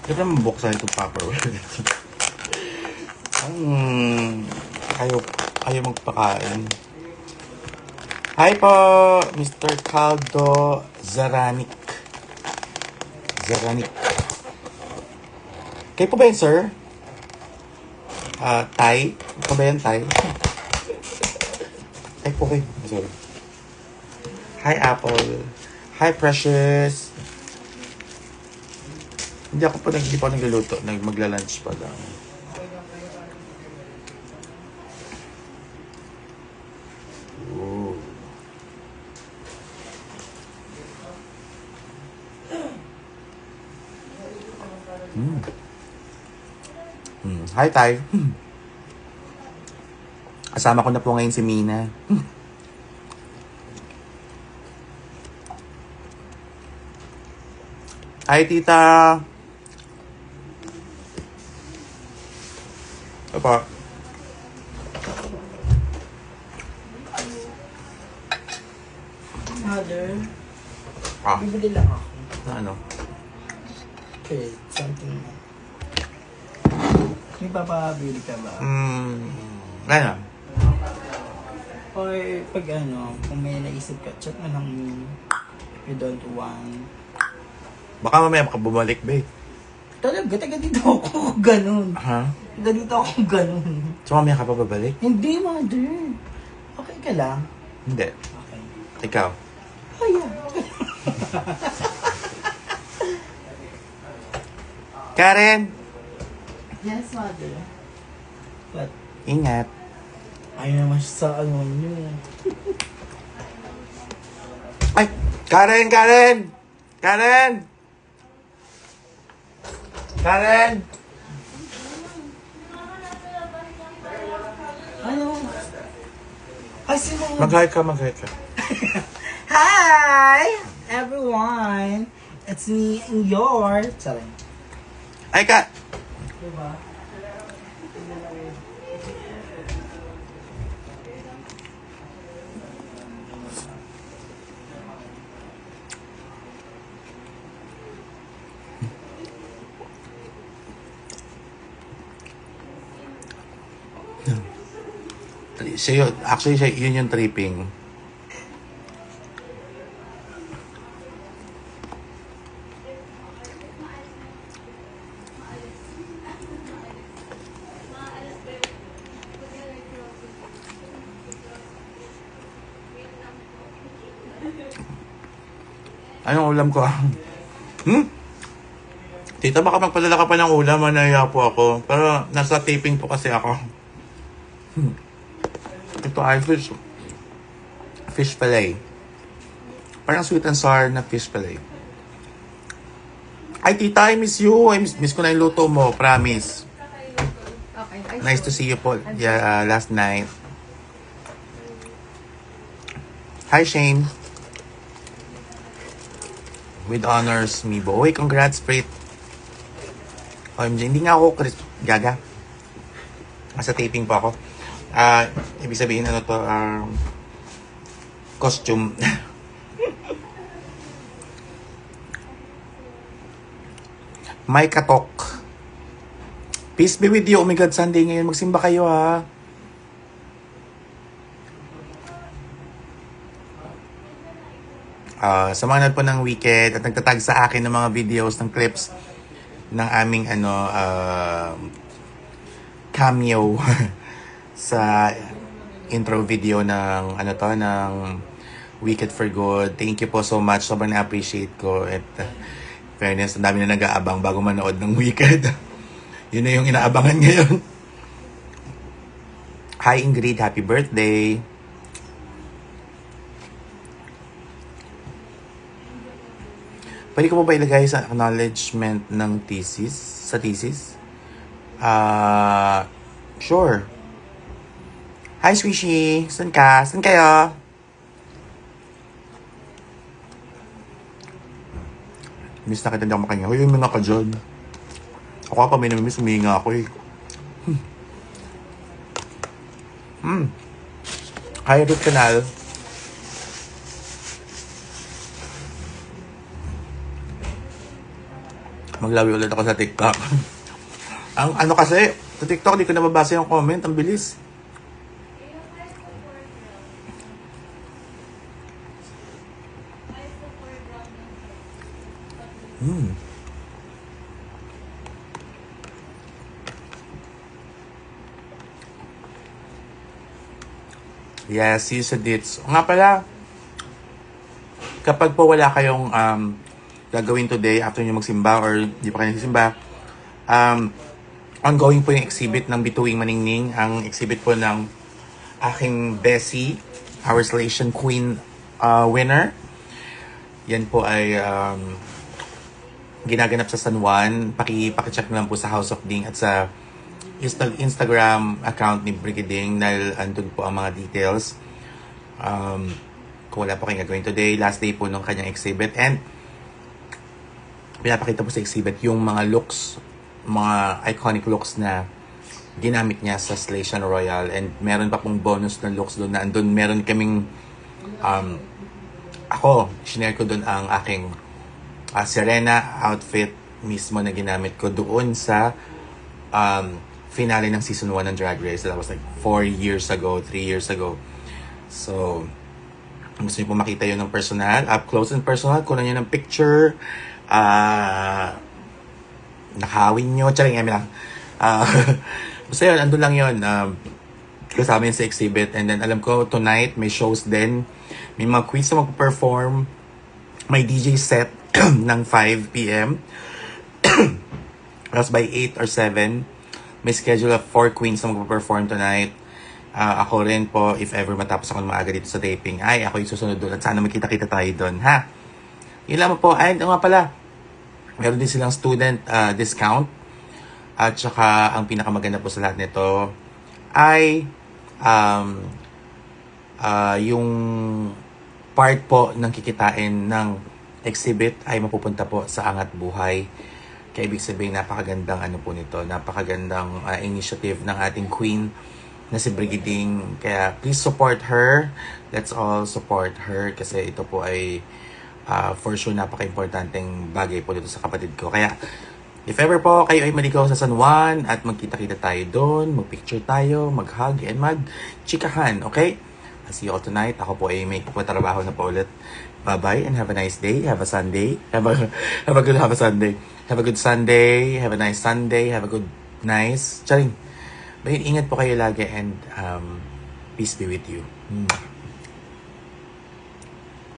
Kaya naman buksan itong Tupperware. Ayaw magpakain. Hi po, Mr. Caldo Zaranik. Kayo po ba yun, sir? Thai? Ito ba yan, Thai? Ay po kayo. Sorry. Hi, Apple. Hi, Precious. Hindi pa nagluluto. Magla-lunch pa lang. Ooh. Hi, Tay. Kasama ko na po ngayon si Mina. Hi, Tita. Apa? Mother, bibili lang ako. Na ano? Okay, something. May papabili ka ba? Ano? Or pag kung may naisip ka, chat mo lang me. If you don't want. Baka mamaya makabumalik, babe. Talaga, taga dito ako ganun. Ha? Taga dito ako ganun. So mamaya ka pa babalik? Hindi, mother. Okay ka lang? Hindi. Okay. Ikaw? Oh, yeah. Karen! Yes, mother. But, Ingat. ayaw naman siya sa nyo. Ay! Karen! Karen! Karen! Karen! Ano? Ay, sino? Mag-hi ka. Hi, everyone. It's me and your. Sorry. Ay, ka! Diba? Actually, yun yung tripping. Anong ulam ko? Tita, baka magpadala ka pa ng ulam. Manaya po ako. Pero nasa taping po kasi ako. Ito ay fish fillet. Parang sweet and sour na fish fillet. Ay, tita, I miss you. Miss ko na yung luto mo. Promise. Okay. Nice to see you po. Yeah, last night. Hi, Shane. With honors, Mibo. Uy, congrats, Prit. OMG, hindi nga ako gaga. Nasa taping pa ako. Ibig sabihin, ano to, costume. May katok. Peace be with you. Oh my God, Sunday ngayon. Magsimba kayo, ha. Sa mga nanood po ng Wicked at nagtatag sa akin ng mga videos ng clips ng aming cameo sa intro video ng ng Wicked for Good. Thank you po so much. Sobrang na-appreciate ko at fairness, ang dami na nag-aabang bago manood ng Wicked. Yun na yung inaabangan ngayon. Hi Ingrid, happy birthday. Pwede ko po ba ilagay sa acknowledgement ng thesis? Sa thesis? Sure. Hi, Squishy. Saan ka? Saan kayo? Miss na kita, hindi ako makahinga. Huy, huminga ka dyan. Ako pa may namimiss, huminga ako eh. Hi, root canal. Maglawi ulit ako sa TikTok. Ang ano kasi, sa TikTok, di ko nababasa yung comment. Ang bilis. Yes, see you sa dates. Nga pala, kapag po wala kayong gagawin today after nyo magsimba or di pa kayo nagsisimba, ongoing po yung exhibit ng Bituing Maningning, ang exhibit po ng aking Bessie, our Salation Queen winner. Yan po ay ginaganap sa San Juan. Pakicheck na lang po sa House of Ding at sa Instagram account ni Brigading dahil andun po ang mga details. Kung wala po kayong gagawin today, last day po ng kanyang exhibit, and pinapakita po sa exhibit yung mga looks, mga iconic looks na ginamit niya sa Salation Royal, and meron pa pong bonus na looks doon na andun. Meron kaming ako, shinare ko doon ang aking Serena outfit mismo na ginamit ko doon sa finale ng season 1 ng Drag Race. That was like 4 years ago, 3 years ago. So, gusto niyo po makita yun ng personal, up close and personal, kunan niyo ng picture, nakawin nyo, charing, lang. Basta yun, andun lang yun. Kasama yun sa exhibit. And then, alam ko, tonight, may shows din. May mga queens na magpa-perform. May DJ set ng 5 p.m. Tapos by 8 or 7, may schedule of 4 queens na magpa-perform tonight. Ako rin po, if ever matapos ako ng maaga dito sa taping, ay, ako yung susunod doon. At sana magkita-kita tayo doon, ha? Yun lang po. Ay, nga pala, meron din silang student discount. At saka, ang pinakamaganda po sa lahat nito ay yung part po ng kikitain ng exhibit ay mapupunta po sa Angat Buhay. Kaya ibig sabihin, napakagandang ano po nito, napakagandang initiative ng ating queen na si Brigading. Kaya please support her. Let's all support her kasi ito po ay for sure napaka-importanteng bagay po dito sa kapatid ko. Kaya if ever po kayo ay maligaw sa San Juan at magkita-kita tayo doon, magpicture tayo, mag-hug and mag-chikahan, okay? I'll see you all tonight. Ako po ay may trabaho na po ulit. Bye-bye and have a nice day. Have a Sunday. Have a Sunday. Have a good Sunday. Have a nice Sunday. Have a good nice. Charing. Ingat po kayo lagi and peace be with you.